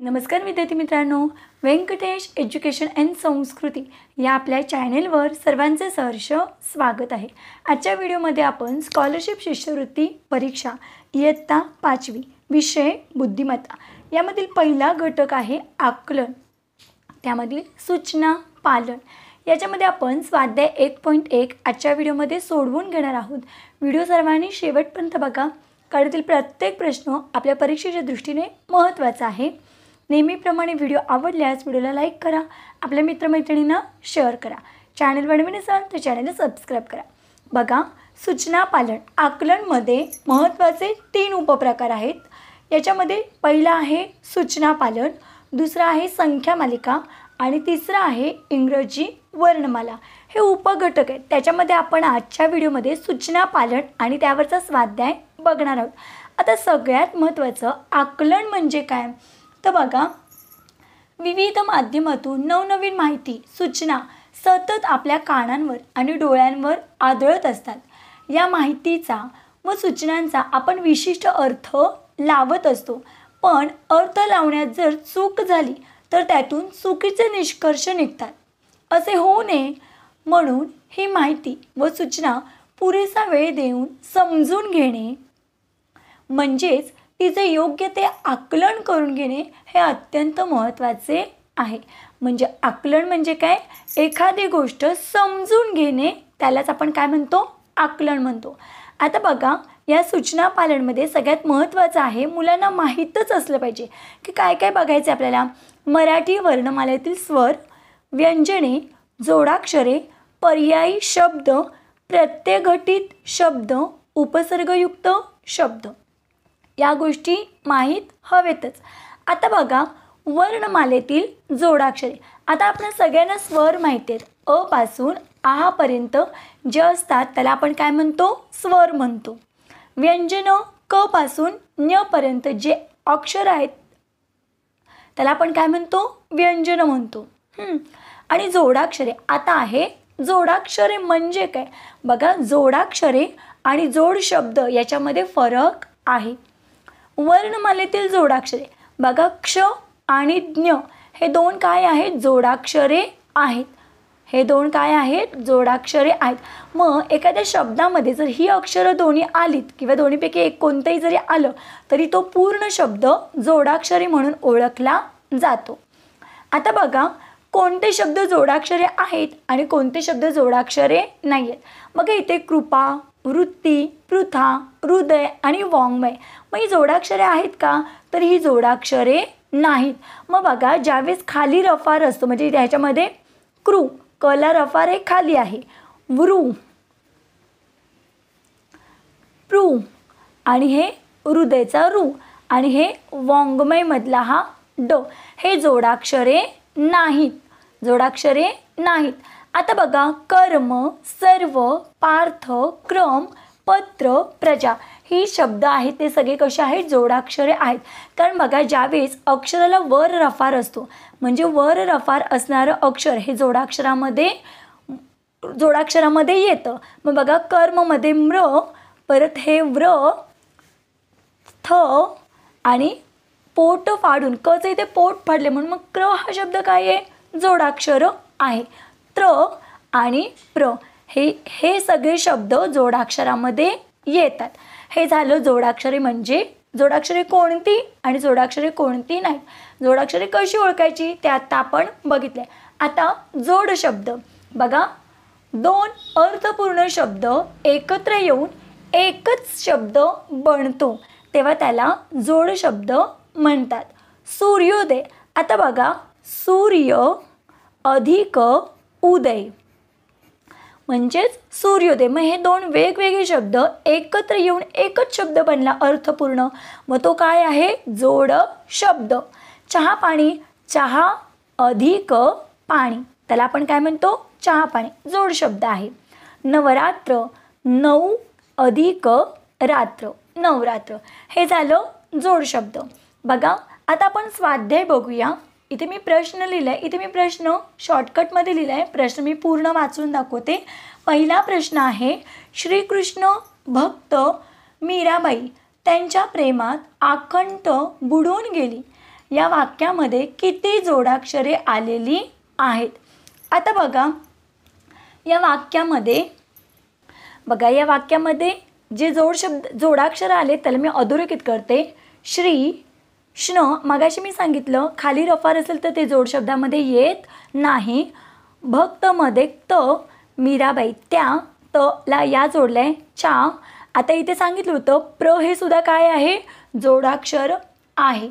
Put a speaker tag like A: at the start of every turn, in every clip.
A: नमस्कार विद्यार्थी मित्रांनो, व्यंकटेश एज्युकेशन अँड संस्कृती या आपल्या चॅनेलवर सर्वांचे सहर्ष स्वागत आहे। आजच्या व्हिडिओमध्ये आपण स्कॉलरशिप शिष्यवृत्ती परीक्षा इयत्ता 5वी विषय बुद्धिमत्ता यामधील पहिला घटक आहे आकलन, त्यामधील सूचना पालन। याच्यामध्ये आपण स्वाध्याय 1.1 आजच्या व्हिडिओमध्ये सोडवून घेणार आहोत। व्हिडिओ सर्वांनी शेवटपर्यंत बघा, कारण प्रत्येक प्रश्न आपल्या परीक्षेच्या दृष्टीने महत्त्वाचा आहे। नेहमीप्रमाणे व्हिडिओ आवडल्यास व्हिडिओला लाईक करा, आपल्या मित्रमैत्रिणींना शेअर करा, चॅनलवर नवीन असाल तर चॅनलला सबस्क्राईब करा। बघा, सूचना पालन आकलनमध्ये महत्त्वाचे 3 उपप्रकार आहेत। याच्यामध्ये पहिला आहे सूचना पालन, दुसरा आहे संख्या मालिका आणि तिसरा आहे इंग्रजी वर्णमाला। हे उपघटक आहेत। त्याच्यामध्ये आपण आजच्या व्हिडिओमध्ये सूचना पालन आणि त्यावरचा स्वाध्याय बघणार आहोत। आता सगळ्यात महत्त्वाचं आकलन म्हणजे काय तर बघा, विविध माध्यमातून नवनवीन माहिती सूचना सतत आपल्या कानांवर आणि डोळ्यांवर आदळत असतात। या माहितीचा व सूचनांचा आपण विशिष्ट अर्थ लावत असतो, पण अर्थ लावण्यात जर चूक झाली तर त्यातून चुकीचे निष्कर्ष निघतात। असे होऊ नये म्हणून ही माहिती व सूचना पुरेसा वेळ देऊन समजून घेणे म्हणजेच तिचे योग्य ते आकलन करून घेणे हे अत्यंत महत्त्वाचे आहे। म्हणजे आकलन म्हणजे काय, एखादी गोष्ट समजून घेणे, त्यालाच आपण काय म्हणतो, आकलन म्हणतो। आता बघा, या सूचना पालनमध्ये सगळ्यात महत्त्वाचं आहे मुलांना माहीतच असलं पाहिजे की काय काय बघायचं आपल्याला। मराठी वर्णमालेतील स्वर, व्यंजने, जोडाक्षरे, पर्यायी शब्द, प्रत्ययघटित शब्द, उपसर्गयुक्त शब्द या गोष्टी माहीत हवेतच। आता बघा, वर्णमालेतील जोडाक्षरे। आता आपण सगळ्यांना स्वर माहिती आहेत, अ पासून आ पर्यंत जे असतात त्याला आपण काय म्हणतो, स्वर म्हणतो। व्यंजन क पासून ञ पर्यंत जे अक्षर आहेत त्याला आपण काय म्हणतो, व्यंजन म्हणतो। आणि जोडाक्षरे आता आहे, जोडाक्षरे म्हणजे काय बघा, जोडाक्षरे आणि जोड शब्द याच्यामध्ये फरक आहे। वर्णमालेतील जोडाक्षरे बघा, क्ष आणि ज्ञ हे दोन काय आहेत, जोडाक्षरे आहेत। हे दोन काय आहेत, जोडाक्षरे आहेत। मग एखाद्या शब्दामध्ये जर ही अक्षरं दोन्ही आलीत किंवा दोन्हीपैकी एक कोणतंही जरी आलं तरी तो पूर्ण शब्द जोडाक्षरे म्हणून ओळखला जातो। आता बघा, कोणते शब्द जोडाक्षरे आहेत आणि कोणते शब्द जोडाक्षरे नाही आहेत। मग इथे कृपा, वृत्ती, पृथा, हृदय आणि वाङ्मय, मग ही जोडाक्षरे आहेत का तर ही जोडाक्षरे नाहीत। मग बघा, ज्यावेळेस खाली रफार असतो म्हणजे ह्याच्यामध्ये कृ, कला रफार हे खाली आहे, वृ, पृ आणि हे हृदयचा ऋ आणि हे वाङ्मय मधला हा ड, हे जोडाक्षरे नाहीत, जोडाक्षरे नाहीत। आता बघा, कर्म, सर्व, पार्थ, क्रम, पत्र, प्रजा ही शब्द आहेत ते सगळे कसे आहेत, जोडाक्षरे आहेत। कारण बघा, ज्यावेळेस अक्षराला वर रफार असतो म्हणजे वर रफार असणारं अक्षर हे जोडाक्षरामध्ये येतं। मग बघा, कर्ममध्ये म्र, परत हे व्र, थ आणि पोट फाडून कच इथे पोट फाडले म्हणून मग क्र हा शब्द काय आहे, जोडाक्षर आहे। त्र आणि प्र हे सगळे शब्द जोडाक्षरामध्ये येतात। हे झालं जोडाक्षरे म्हणजे जोडाक्षरे कोणती आणि जोडाक्षरे कोणती नाहीत। जोडाक्षरे कशी ओळखायची ते आता आपण बघितले। आता जोड शब्द बघा, दोन अर्थपूर्ण शब्द एकत्र येऊन एकच शब्द बनतो तेव्हा त्याला जोड शब्द म्हणतात। सूर्योदय, आता बघा, सूर्य अधिक उदय म्हणजेच सूर्योदय। मग हे दोन वेगवेगळे शब्द एकत्र येऊन एकच शब्द बनला अर्थपूर्ण, मग तो काय आहे, जोड शब्द। चहा पाणी, चहा अधिक पाणी त्याला आपण काय म्हणतो, चहा पाणी, जोड शब्द आहे। नवरात्र, नऊ अधिक रात्र, नवरात्र हे झालं जोड शब्द। बघा, आता आपण स्वाध्याय बघूया। इथे मी प्रश्न लिहिला आहे, इथे मी प्रश्न शॉर्टकटमध्ये लिहिला आहे, प्रश्न मी पूर्ण वाचून दाखवते। पहिला प्रश्न आहे, श्रीकृष्ण भक्त मीराबाई त्यांच्या प्रेमात आकंठ बुडून गेली, या वाक्यामध्ये किती जोडाक्षरे आलेली आहेत? आता बघा या वाक्यामध्ये जे जोडाक्षर आले त्याला मी अधोरेखित करते. श्री, श्न, मगाशी मी सांगितलं खाली रफार असेल तर ते जोड शब्दामध्ये येत नाही. भक्तमध्ये त, मीराबाई, त्या, त ला या जोडलाय. चा, आता इथे सांगितलं होतं प्र हे सुद्धा काय आहे? जोडाक्षर आहे.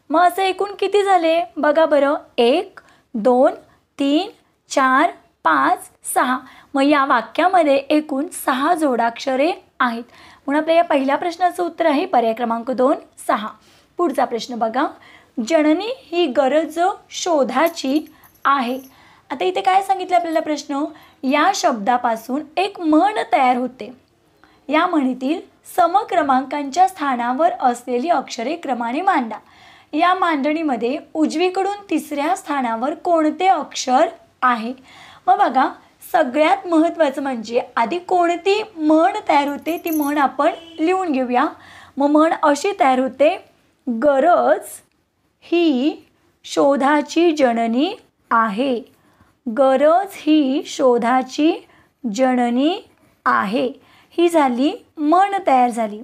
A: मग असं एकूण किती झाले बघा बरं. 1 2 3 4 5 6. मग या वाक्यामध्ये एकूण 6 जोडाक्षरे आहेत. म्हणून आपल्या या पहिल्या प्रश्नाचं उत्तर आहे पर्याय क्रमांक 2 6. पुढचा प्रश्न बघा. जननी ही गरज शोधाची आहे. आता इथे काय सांगितलं आपल्याला प्रश्न? या शब्दापासून एक म्हण तयार होते. या म्हणीतील समक्रमांकांच्या स्थानावर असलेली अक्षरे क्रमाने मांडा. या मांडणीमध्ये उजवीकडून तिसऱ्या स्थानावर कोणते अक्षर आहे? मग बघा सगळ्यात महत्त्वाचं म्हणजे आधी कोणती म्हण तयार होते ती म्हण आपण लिहून घेऊया. मग म्हण अशी तयार होते. गरज ही शोधाची जननी आहे. गरज ही शोधाची जननी आहे. ही झाली म्हण तयार झाली.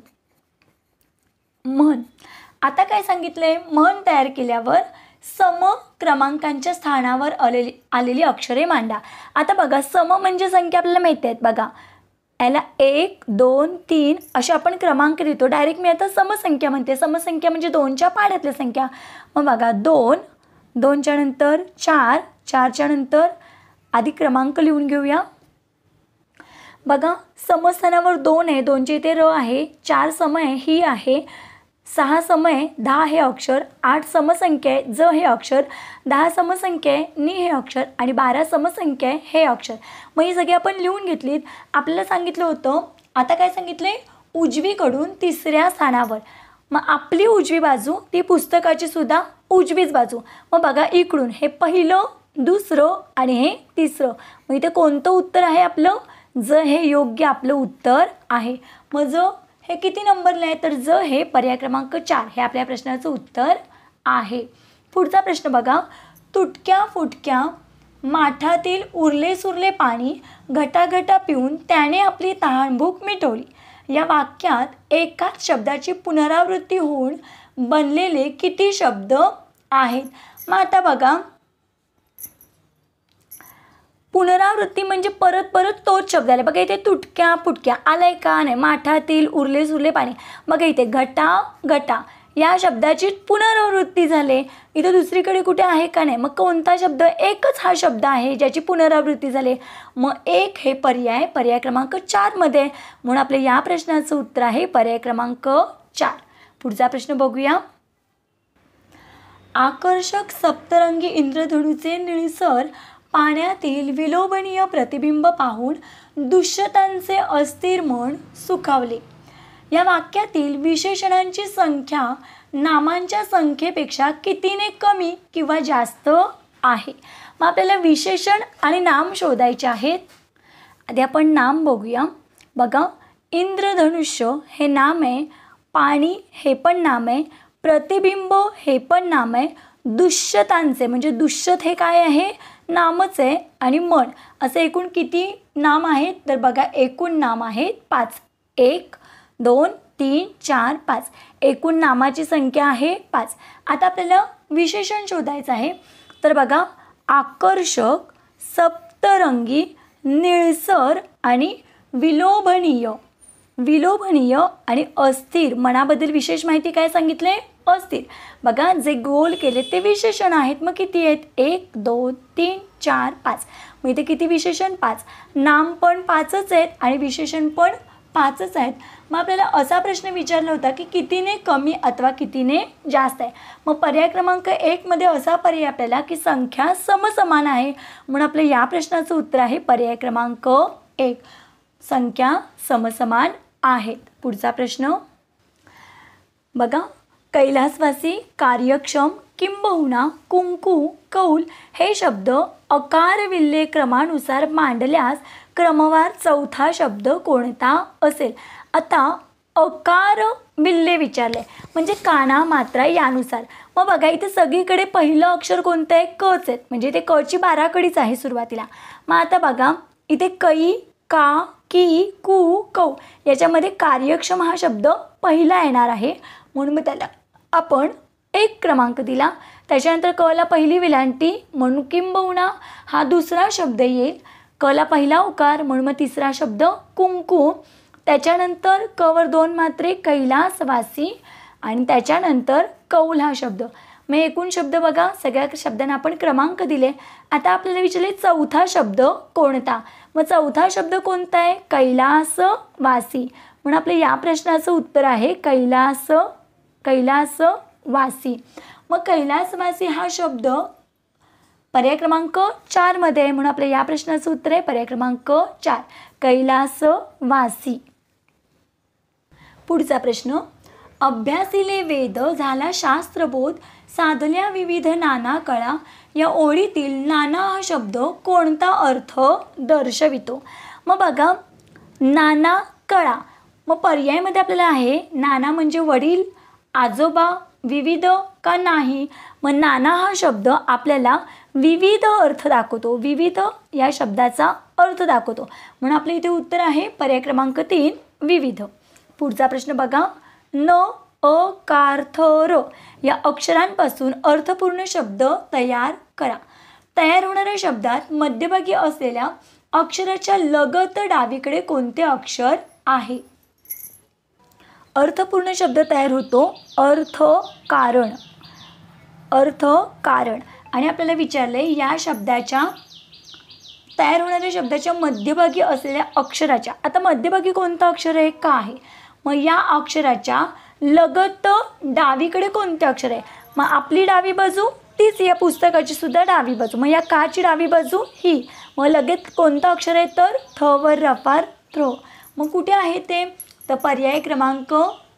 A: म्हण. आता काय सांगितलंय? म्हण तयार केल्यावर सम क्रमांकांच्या स्थानावर आलेली अक्षरे मांडा. आता बघा सम म्हणजे संख्या आपल्याला माहिती आहेत. बघा याला 1 2 3 असे आपण क्रमांक देतो. डायरेक्ट मी आता समसंख्या म्हणते. समसंख्या म्हणजे 2च्या पाढ्यातल्या संख्या. मग बघा 2 2च्या नंतर 4 4च्या नंतर आधी क्रमांक लिहून घेऊया. बघा समस्थानावर 2 आहे. 2चे इथे र आहे. 4 सम आहे ही आहे. 6 सम आहे 10 हे अक्षर. 8 समसंख्या आहे ज हे अक्षर. 10 समसंख्या आहे नि हे अक्षर. आणि 12 समसंख्या आहे हे अक्षर. मग ही सगळी आपण लिहून घेतलीत. आपल्याला सांगितलं होतं आता काय सांगितलंय? उजवीकडून तिसऱ्या स्थानावर. मग आपली उजवी बाजू ती पुस्तकाची सुद्धा उजवीच बाजू. मग बघा इकडून हे पहिलं दुसरं आणि हे तिसरं. मग इथे कोणतं उत्तर आहे आपलं? ज हे योग्य आपलं उत्तर आहे. मग ज हे किती नंबरला आहे? तर ज हे पर्याय क्रमांक 4 हे आपल्या प्रश्नाचं उत्तर आहे. पुढचा प्रश्न बघा. तुटक्या फुटक्या माठातील उरले सुरले पाणी घटाघटा पिऊन त्याने आपली तहानभूक मिटवली. या वाक्यात एकाच शब्दाची पुनरावृत्ती होऊन बनलेले किती शब्द आहेत? मग आता बघा पुनरावृत्ती म्हणजे परत परत तोच शब्द आला. बघा इथे तुटक्या फुटक्या आलाय का? नाही. माठातील उरले सुरले पाणी. बघा इथे घटा घटा या शब्दाची पुनरावृत्ती झाली. इथे दुसरीकडे कुठे आहे का? नाही. मग कोणता शब्द? एकच हा शब्द आहे ज्याची पुनरावृत्ती झाली. मग एक हे पर्याय क्रमांक 4 मध्ये. म्हणून आपल्या या प्रश्नाचं उत्तर आहे पर्याय क्रमांक 4. पुढचा प्रश्न बघूया. आकर्षक सप्तरंगी इंद्रधनुचे निळसर पाण्यातील विलोभनीय प्रतिबिंब पाहून दुष्यतांचे अस्थिर मन सुखावले. या वाक्यातील विशेषणांची संख्या नामांच्या संख्येपेक्षा कितीने कमी किंवा जास्त आहे? मग आपल्याला विशेषण आणि नाम शोधायचे आहेत. आधी आपण नाम बघूया. बघा इंद्रधनुष्य हे नाम आहे. पाणी हे पण नाम आहे. प्रतिबिंब हे पण नाम आहे. दुष्यतांचे म्हणजे दुष्यत हे काय आहे? नामच आहे. आणि मन असे एकूण किती नाम आहेत? तर बघा एकूण नाम आहेत 5. 1 2 3 4 5 एकूण नामाची संख्या आहे 5. आता आपल्याला विशेषण शोधायचं आहे. तर बघा आकर्षक, सप्तरंगी, निळसर आणि विलोभनीय. विलोभनीय आणि अस्थिर. मनाबद्दल विशेष माहिती काय सांगितले? अस्थिर. बघा जे गोल केले ते विशेषण आहेत. मग किती आहेत? 1 2 3 4 5. मग इथे किती विशेषण? 5. नाम पण 5च आहेत आणि विशेषण पण 5च आहेत. मग आपल्याला असा प्रश्न विचारला होता की कितीने कमी अथवा कितीने जास्त आहे? मग पर्याय क्रमांक 1 मध्ये असा पर्याय आपल्याला की संख्या समसमान आहे. म्हणून आपल्या या प्रश्नाचं उत्तर आहे पर्याय क्रमांक 1. संख्या समसमान आहेत. पुढचा प्रश्न बघा. कैलासवासी, कार्यक्षम, किंबहुना, कुंकू, कौल हे शब्द अकार विल्हे क्रमानुसार मांडल्यास क्रमवार चौथा शब्द कोणता असेल? आता अकार बिल्ले विचारले, म्हणजे काना मात्रा यानुसार. मग बघा इथे सगळीकडे पहिलं अक्षर कोणतं आहे? कच आहेत, म्हणजे इथे कची बाराकडीच आहे सुरुवातीला. मग आता बघा इथे कै, का, की, कू, कौ याच्यामध्ये कार्यक्षम हा शब्द पहिला येणार आहे, म्हणून मग त्याला आपण 1 क्रमांक दिला. त्याच्यानंतर कला पहिली विलांटी म्हणून किंबहुना हा दुसरा शब्द येईल. कला पहिला उकार म्हणून मग तिसरा शब्द कुंकू. त्याच्यानंतर कवर 2 मात्रे कैलासवासी आणि त्याच्यानंतर कौल हा शब्द. मग एकूण शब्द बघा, सगळ्या शब्दांना आपण क्रमांक दिले. आता आपल्याला विचारले चौथा शब्द कोणता. मग चौथा शब्द कोणता आहे? कैलासवासी. म्हणून आपल्या या प्रश्नाचं उत्तर आहे कैलासवासी. मग कैलासवासी हा शब्द पर्याय क्रमांक 4 मध्ये आहे, म्हणून आपल्या या प्रश्नाचं उत्तर आहे पर्याय क्रमांक 4 कैलासवासी. पुढचा प्रश्न, अभ्यासिले वेद झाला शास्त्रबोध साधल्या विविध नाना कळा या ओळीतील नाना हा शब्द कोणता अर्थ दर्शवितो. मग बघा नाना कळा, मग पर्यायामध्ये आपल्याला आहे नाना म्हणजे वडील, आजोबा, विविध का नाही. मग नाना हा शब्द आपल्याला विविध अर्थ दाखवतो, विविध या शब्दाचा अर्थ दाखवतो, म्हणून आपल्या इथे उत्तर आहे पर्याय क्रमांक 3 विविध. पुढचा प्रश्न बघा, न, अ, कार्थ, र या अक्षरांपासून अर्थपूर्ण शब्द तयार करा. तयार होणाऱ्या शब्दात मध्यभागी असलेल्या अक्षराच्या लगत डावीकडे कोणते अक्षर आहे? अर्थपूर्ण शब्द तयार होतो अर्थकारण, अर्थकारण. आणि आपल्याला विचारले या शब्दाच्या तयार होणाऱ्या शब्दाच्या मध्यभागी असलेल्या अक्षराच्या, आता मध्यभागी कोणतं अक्षर आहे? का आहे. मग या अक्षराच्या लगत डावीकडे कोणते अक्षर आहे? मग आपली डावी बाजू तीच या पुस्तकाची सुद्धा डावी बाजू, मग या काची डावी बाजू ही. मग लगेच कोणतं अक्षर आहे? तर थ वर रफार थ्रो. मग कुठे आहे ते? तर पर्याय क्रमांक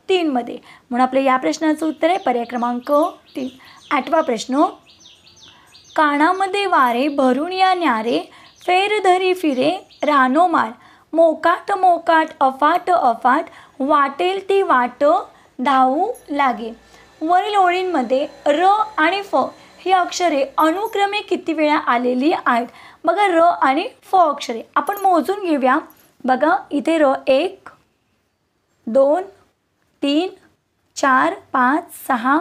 A: 3 मध्ये, म्हणून आपल्या या प्रश्नाचं उत्तर आहे पर्याय क्रमांक 3. 8वा प्रश्न, कानामध्ये वारे भरून या न्यारे फेर धरी फिरे रानो मार मोकाट मोकाट अफाट अफाट वाटेल ती वाट धावू लागे. वरील ओळींमध्ये र आणि फ ही अक्षरे अनुक्रमे किती वेळा आलेली आहेत? बघा र आणि फ अक्षरे आपण मोजून घेऊया. बघा इथे र 1 2 3 4 5 6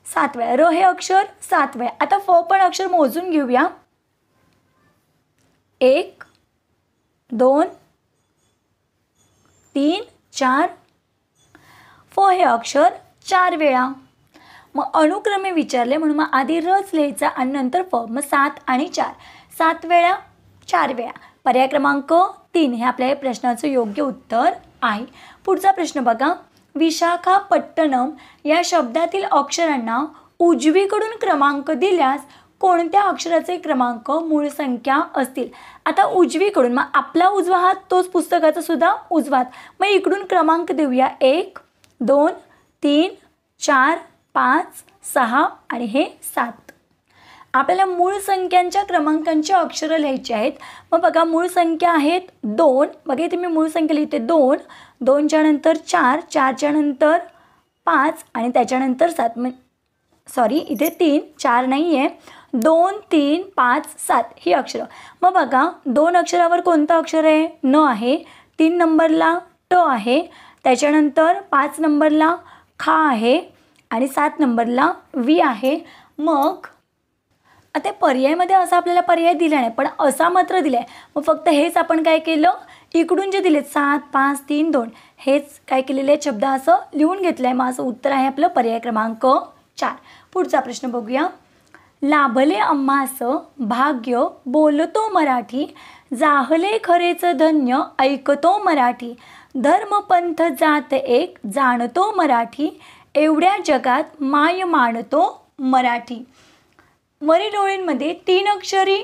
A: 7 वेळा. र हे अक्षर 7 वेळा. आता फ पण अक्षर मोजून घेऊया. 1 2 3 4. फ हे अक्षर 4 वेळा. मग अनुक्रमे विचारले म्हणून मग आधी रच लिहायचा आणि नंतर फ. मग 7 आणि 4 7 वेळा 4 वेळा. पर्याय क्रमांक 3 हे आपल्या प्रश्नाचं योग्य उत्तर आहे. पुढचा प्रश्न बघा, विशाखापट्टणम या शब्दातील अक्षरांना उजवीकडून क्रमांक दिल्यास कोणत्या अक्षराचे क्रमांक मूळ संख्या असतील? आता उजवीकडून मग आपला उजवा हात तोच पुस्तकाचा सुद्धा उजवा हात. मग इकडून क्रमांक देऊया 1 2 3 4 5 6 आणि हे 7. आपल्याला मूळ संख्यांच्या क्रमांकांची अक्षरं लिहायची आहेत. मग बघा मूळ संख्या आहेत 2. बघा इथे मी मूळ संख्या लिहिते 2 2च्या नंतर 4 4च्या नंतर 5 आणि त्याच्यानंतर 7. मग सॉरी इथे 3 4 नाही आहे. 2 3 5 7 ही अक्षरं. मग बघा 2 अक्षरावर कोणतं अक्षर आहे? न आहे. 3 नंबरला ट आहे. त्याच्यानंतर 5 नंबरला खा आहे आणि 7 नंबरला वी आहे. मग आता पर्यायामध्ये असा आपल्याला पर्याय दिला नाही पण असा मात्र दिला आहे. मग फक्त हेच आपण काय केलं, इकडून जे दिलेत 7 5 3 2 हेच काय केलेले शब्द असं लिहून घेतलं आहे. मग असं उत्तर आहे आपलं पर्याय क्रमांक 4. पुढचा प्रश्न बघूया, लाभले आम्हास भाग्य बोलतो मराठी जाहले खरेच धन्य ऐकतो मराठी धर्म पंथ जात एक जाणतो मराठी एवढ्या जगात माय मानतो मराठी. वरील ओळींमध्ये 3 अक्षरी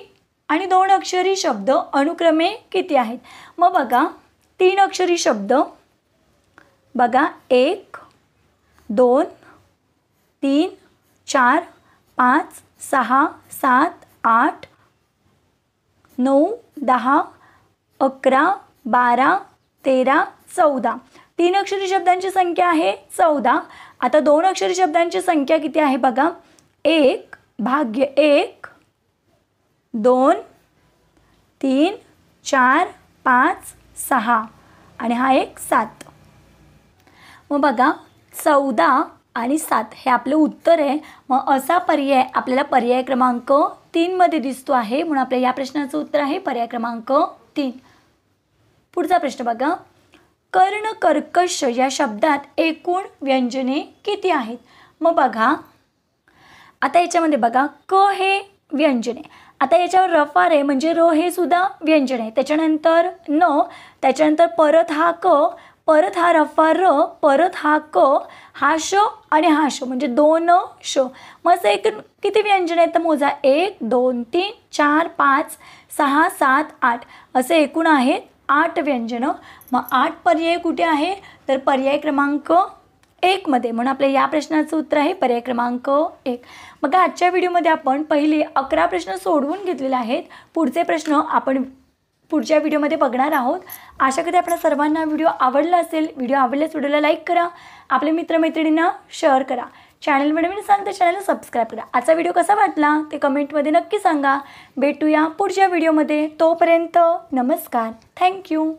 A: आणि 2 अक्षरी शब्द अनुक्रमे किती आहेत? मग बघा 3 अक्षरी शब्द बघा 1 2 3 4 5 6 7 8 9 10 11 12 13, 14. 3 अक्षरी शब्दांची संख्या आहे 14. आता 2 अक्षरी शब्दांची संख्या किती आहे बघा. 1 भाग्य 1, 2, 3, 4, 5, 6 आणि हा एक 7. मग बघा 14 आणि 7 हे आपलं उत्तर आहे. मग असा पर्याय आपल्याला पर्याय क्रमांक 3 मध्ये दिसतो आहे, म्हणून आपल्या या प्रश्नाचं उत्तर आहे पर्याय क्रमांक 3. पुढचा प्रश्न बघा. कर्ण कर्कश या शब्दात एकूण व्यंजने किती आहेत. मग बघा आता याच्यामध्ये बघा क हे व्यंजन आहे. आता याच्यावर रफार आहे म्हणजे र हे सुद्धा व्यंजन आहे. त्याच्यानंतर न, त्याच्यानंतर परत हा क, परत हा रफा र, परत हा क, हा श आणि हा श म्हणजे 2 श. मग असं एक किती व्यंजन आहेत तर मोजा. 1, 2, 3, 4, 5, 6, 7, 8 असे एकूण आहेत 8 व्यंजनं. मग 8 पर्याय कुठे आहे तर पर्याय क्रमांक 1 मध्ये, म्हणून आपल्या या प्रश्नाचं उत्तर आहे पर्याय क्रमांक 1. मग आजच्या व्हिडिओमध्ये आपण पहिले 11 प्रश्न सोडवून घेतलेले आहेत. पुढचे प्रश्न आपण पुढच्या व्हिडिओमध्ये बघणार आहोत. आशा करते आपल्या सर्वांना व्हिडिओ आवडला असेल. व्हिडिओ आवडल्यास व्हिडिओला लाईक करा, आपल्या मित्रमैत्रिणींना शेअर करा. चॅनलमध्ये मी सांगते चॅनलला सबस्क्राईब करा. आजचा व्हिडिओ कसा वाटला ते कमेंटमध्ये नक्की सांगा. भेटूया पुढच्या व्हिडिओमध्ये. तोपर्यंत नमस्कार. थँक्यू.